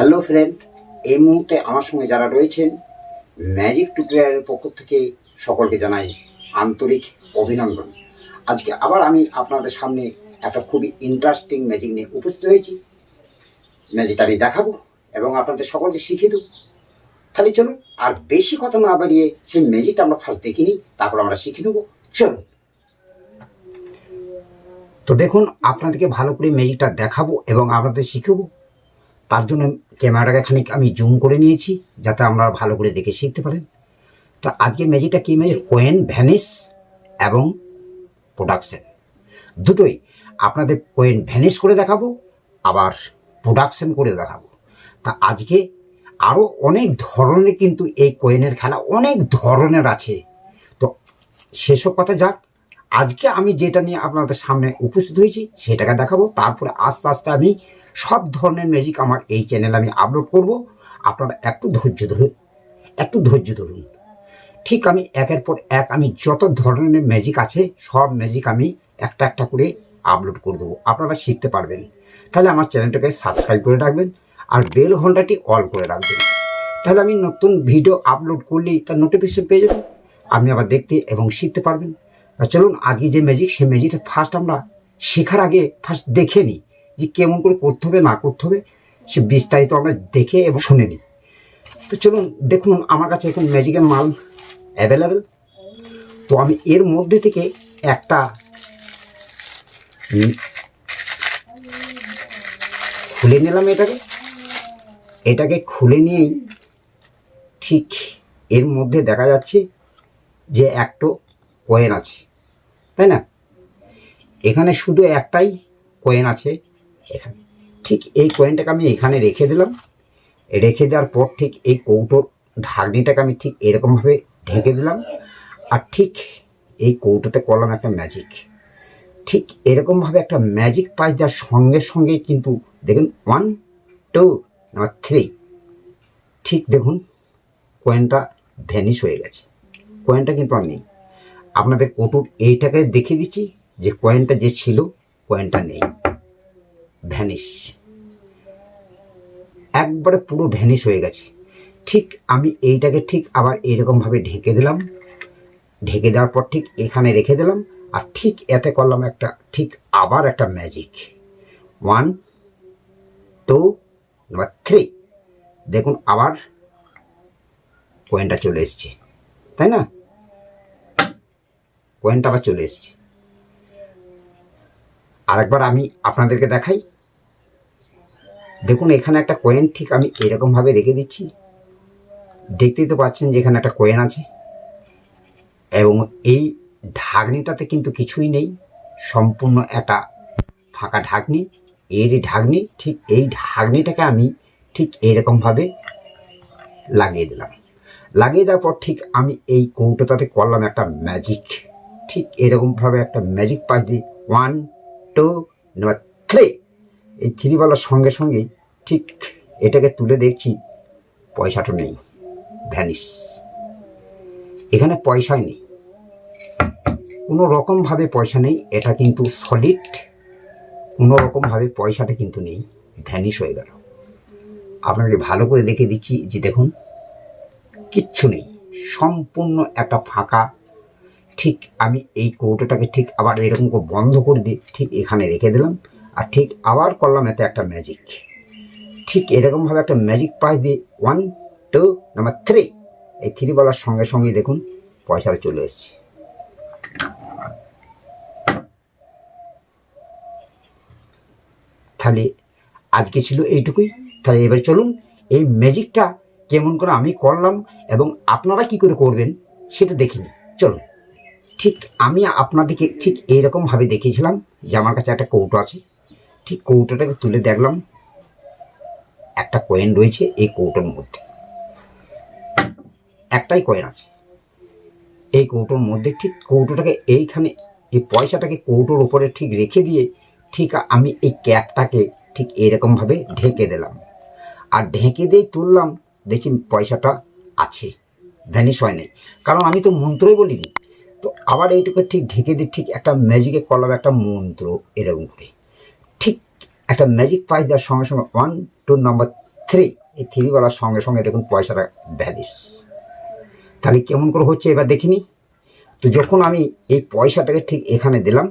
Hello friend, এই মুহূর্তে আমার সঙ্গে যারা রয়েছেন ম্যাজিক টিউটোরিয়ালের পক্ষ থেকে সকলকে জানাই আন্তরিক অভিনন্দন। আজকে আবার আমি আপনাদের সামনে একটা খুবই ইন্টারেস্টিং ম্যাজিক নিয়ে উপস্থিত হয়েছি। ম্যাজিকটা আমি দেখাবো এবং আপনাদের সকলকে শিখিয়ে দেবো। তাহলে চলুন, আর বেশি কথা না বাড়িয়ে সেই ম্যাজিকটা আমরা ফার্স্ট দেখে নিই, তারপর আমরা শিখে নেবো। চলুন। তো দেখুন, আপনাদেরকে ভালো করে ম্যাজিকটা দেখাবো এবং আপনাদের শিখাবো। তার জন্য ক্যামেরাটাকে খানিক আমি জুম করে নিয়েছি যাতে আমরা ভালো করে দেখে শিখতে পারেন। তো আজকে ম্যাজিকটা কী ম্যাজিক? কয়েন ভ্যানিশ এবং প্রোডাকশন দুটোই। আপনাদের কয়েন ভ্যানিশ করে দেখাবো, আবার প্রোডাকশন করে দেখাবো। তা আজকে আরও অনেক ধরনের কিন্তু এই কয়েনের খেলা অনেক ধরনের আছে। তো সেসব কথা যাক, আজকে আমি যেটা নিয়ে আপনাদের সামনে উপস্থিত হয়েছি সেটাকে দেখাবো। তারপরে আস্তে আস্তে আমি সব ধরনের ম্যাজিক আমার এই চ্যানেলে আমি আপলোড করব। আপনারা একটু ধৈর্য ধরুন। ঠিক আমি একের পর এক আমি যত ধরনের ম্যাজিক আছে সব ম্যাজিক আমি একটা একটা করে আপলোড করে দেবো, আপনারা শিখতে পারবেন। তাহলে আমার চ্যানেলটাকে সাবস্ক্রাইব করে রাখবেন আর বেল ঘন্টাটি অল করে রাখবেন। তাহলে আমি নতুন ভিডিও আপলোড করলেই তার নোটিফিকেশন পেয়ে যাবেন, আপনি আবার দেখতে এবং শিখতে পারবেন। চলুন, আজকে যে ম্যাজিক সেই ম্যাজিকটা ফার্স্ট আমরা শেখার আগে ফার্স্ট দেখে নিই যে কেমন করে করতে হবে না করতে হবে, সে বিস্তারিত আমরা দেখে এবং শুনে নিই। তো চলুন দেখুন, আমার কাছে এখন ম্যাজিকের মাল অ্যাভেলেবেল। তো আমি এর মধ্যে থেকে একটা খুলে নিলাম। এটাকে খুলে নিয়েই ঠিক এর মধ্যে দেখা যাচ্ছে যে একটা কয়েন আছে, তাই না? এখানে শুধু একটাই কয়েন আছে এখানে। ঠিক এই কয়েনটাকে আমি এখানে রেখে দিলাম। রেখে দেওয়ার পর ঠিক এই কৌটোর ঢাকনিটাকে আমি ঠিক এরকমভাবে ঢেকে দিলাম। আর ঠিক এই কৌটোতে করলাম একটা ম্যাজিক। ঠিক এরকমভাবে একটা ম্যাজিক পাস দেওয়ার সঙ্গে সঙ্গে কিন্তু দেখুন 1 2 3 ঠিক দেখুন কয়েনটা ভ্যানিশ হয়ে গেছে। কয়েনটা কিন্তু আর নেই। আপনাদের কৌটোর এইটাকে দেখিয়ে দিচ্ছি যে কয়েনটা যে ছিল কয়েনটা নেই, ভ্যানিশ, একবারে পুরো ভ্যানিশ হয়ে গেছে। ঠিক আমি এইটাকে ঠিক আবার এরকমভাবে ঢেকে দিলাম। ঢেকে দেওয়ার পর ঠিক এখানে রেখে দিলাম। আর ঠিক এতে করলাম একটা ঠিক আবার একটা ম্যাজিক। 1 2 3 দেখুন আবার কয়েনটা চলে এসছে, তাই না? কয়েনটা আবার চলে এসছে। আরেকবার আমি আপনাদেরকে দেখাই। দেখুন এখানে একটা কয়েন ঠিক আমি এরকমভাবে রেখে দিচ্ছি। দেখতেই তো পাচ্ছেন যে এখানে একটা কয়েন আছে এবং এই ঢাকনিটাতে কিন্তু কিছুই নেই, সম্পূর্ণ একটা ফাঁকা ঢাকনি। এরই ঢাকনি। ঠিক এই ঢাকনিটাকে আমি ঠিক এইরকমভাবে লাগিয়ে দিলাম। লাগিয়ে দেওয়ার পর ঠিক আমি এই কৌটোটাতে করলাম একটা ম্যাজিক। ঠিক এরকমভাবে একটা ম্যাজিক পাস দিই। 1 2 3 এই 3 বলার সঙ্গে সঙ্গেই ঠিক এটাকে তুলে দেখছি পয়সাটা নেই, ভ্যানিশ। এখানে পয়সাই নেই, কোনো রকমভাবে পয়সা নেই। এটা কিন্তু সলিড, কোনো রকমভাবে পয়সাটা কিন্তু নেই, ভ্যানিশ হয়ে গেল। আপনাকে ভালো করে দেখে দিচ্ছি যে দেখুন কিচ্ছু নেই, সম্পূর্ণ একটা ফাঁকা। ঠিক আমি এই কৌটোটাকে ঠিক আবার এরকম করে বন্ধ করে দিয়ে ঠিক এখানে রেখে দিলাম। আর ঠিক আবার করলাম এতে একটা ম্যাজিক। ঠিক এরকমভাবে একটা ম্যাজিক পাস দিয়ে 1 2 3 এই 3 বলার সঙ্গে সঙ্গেই দেখুন পয়সাটা চলে এসছে। তাহলে আজকে ছিল এইটুকুই। তাহলে এবার চলুন এই ম্যাজিকটা কেমন করে আমি করলাম এবং আপনারা কি করে করবেন সেটা দেখিনি। চলুন। ঠিক আমি আপনাদেরকে ঠিক এইরকমভাবে দেখিয়েছিলাম যে আমার কাছে একটা কৌটো আছে। ঠিক কৌটোটাকে তুলে দেখলাম একটা কয়েন রয়েছে এই কৌটোর মধ্যে, একটাই কয়েন আছে এই কৌটোর মধ্যে। ঠিক কৌটোটাকে এইখানে এই পয়সাটাকে কৌটোর উপরে ঠিক রেখে দিয়ে ঠিক আমি এই ক্যাপটাকে ঠিক এরকমভাবে ঢেকে দিলাম। আর ঢেকে দিয়ে তুললাম, দেখছি পয়সাটা আছে, ভ্যানিশ হয় নাই, কারণ আমি তো মন্ত্রই বলিনি। তো আবার এইটুকু ঠিক ঢেকে দিয়ে ঠিক একটা ম্যাজিকে করলাম একটা মন্ত্র এরকম করে। ঠিক একটা ম্যাজিক পাস দেওয়ার সঙ্গে সঙ্গে 1 2 3, এই 3 বলার সঙ্গে সঙ্গে দেখুন পয়সাটা ভ্যানিশ। তাহলে কেমন করে হচ্ছে এবার দেখিনি। তো যখন আমি এই পয়সাটাকে ঠিক এখানে দিলাম,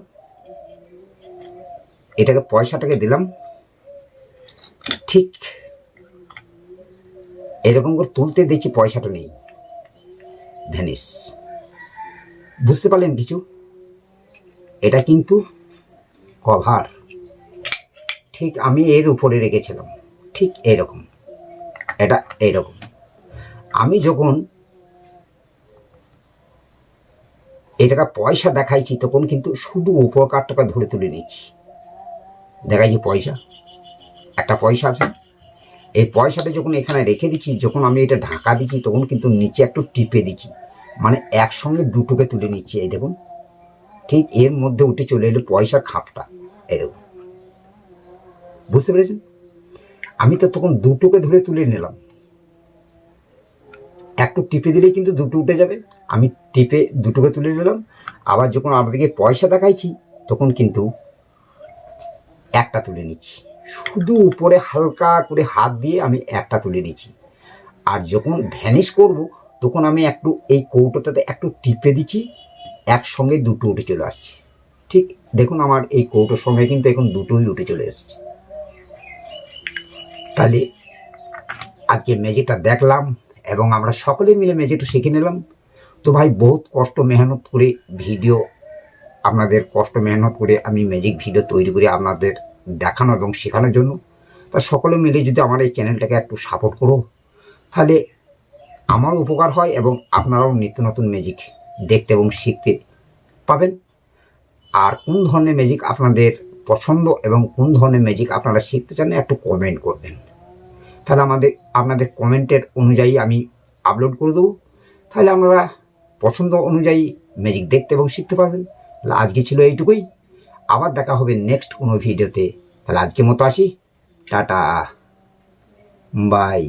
এটাকে পয়সাটাকে দিলাম, ঠিক এরকম করে তুলতে দেখছি পয়সাটা নেই, ভ্যানিশ। বুঝতে পারলেন কিছু? এটা কিন্তু কভার, ঠিক আমি এর উপরে রেখেছিলাম, ঠিক এইরকম, এটা এইরকম। আমি যখন এটাকে পয়সা দেখাইছি তখন কিন্তু শুধু উপর কার্ডটাকে ধরে তুলে নিচ্ছি, দেখাইছি পয়সা, একটা পয়সা আছে। এই পয়সাটা যখন এখানে রেখে দিচ্ছি, যখন আমি এটা ঢাকা দিচ্ছি তখন কিন্তু নিচে একটু টিপে দিচ্ছি, মানে একসঙ্গে দুটোকে তুলে নিচ্ছি। এই দেখুন, ঠিক এর মধ্যে উঠে চলে এলো পয়সার খাপটা, এরকম। বুঝতে পেরেছেন? আমি তো তখন দুটোকে ধরে তুলে নিলাম, একটু টিপে দিলেই কিন্তু দুটো উঠে যাবে। আমি টিপে দুটোকে তুলে নিলাম। আবার যখন আপনাদেরকে পয়সা দেখাইছি তখন কিন্তু একটা তুলে নিচ্ছি, শুধু উপরে হালকা করে হাত দিয়ে আমি একটা তুলে নিচ্ছি। আর যখন ভ্যানিশ করব তখন আমি একটু এই কৌটোটাতে একটু টিপে দিচ্ছি, একসঙ্গে দুটো উঠে চলে আসছে। ঠিক দেখুন, আমার এই কৌটোর সঙ্গে কিন্তু এখন দুটোই উঠে চলে এসছে। তাহলে আজকে ম্যাজিকটা দেখলাম এবং আমরা সকলে মিলে ম্যাজিকটা শিখে নিলাম। তো ভাই, বহুত কষ্ট মেহনত করে ভিডিও, আপনাদের কষ্ট মেহনত করে আমি ম্যাজিক ভিডিও তৈরি করি আপনাদের দেখানো এবং শেখানোর জন্য। তা সকলে মিলে যদি আমার এই চ্যানেলটাকে একটু সাপোর্ট করো, তাহলে আমারও উপকার হয় এবং আপনারাও নিত্য নতুন ম্যাজিক দেখতে এবং শিখতে পাবেন। আর কোন ধরনের ম্যাজিক আপনাদের পছন্দ এবং কোন ধরনের ম্যাজিক আপনারা শিখতে চান একটু কমেন্ট করবেন, তাহলে আপনাদের কমেন্টের অনুযায়ী আমি আপলোড করে দেবো। তাহলে আপনারা পছন্দ অনুযায়ী ম্যাজিক দেখতে এবং শিখতে পারবেন। তাহলে আজকে ছিল এইটুকুই, আবার দেখা হবে নেক্সট কোনো ভিডিওতে। তাহলে আজকের মতো আসি, টাটা, বাই।